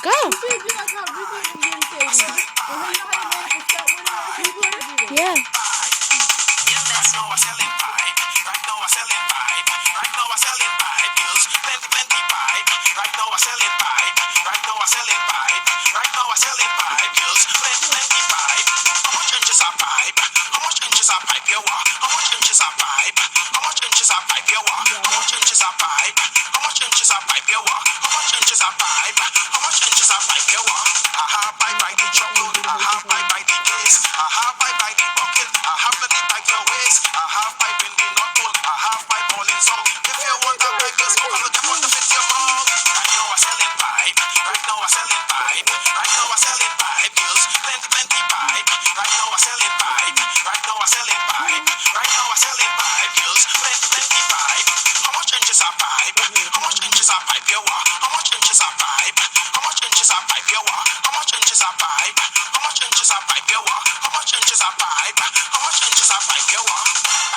Go. Yeah. Right now we're selling pipe. Right now we're selling pipe. Right now we're selling pipe. Bills, plenty, plenty pipe. Right now we're selling pipe. Right now we're selling pipe. Right now we're selling pipe. Bills, plenty, plenty pipe. How much inches are pipe? How much inches are pipe you want? How much inches are pipe? How much inches are pipe you want? How much inches are pipe? How much inches are pipe you want? How much inches are pipe? How much inches are pipe you want? I have pipe by the truckload. I have pipe by the case. I have pipe by the bucket. I have plenty pipe your waist. I have pipe in the nut hole. I have pipe all in salt. If you want a pipe, just go and look at what the fit your mouth. Right now we're selling pipe. Right now we're selling pipe. Right now we're selling pipe. Bills, plenty, plenty pipe. Right now we're selling pipe. Right now we're selling pipe. Right now we're selling pipe. Bills, plenty, plenty pipe. How much inches are pipe? How much inches are pipe you want? How much inches are pipe? How much inches are pipe you want? How much inches are pipe? How much inches are pipe you want? How much inches are pipe? How much inches are pipe you want? I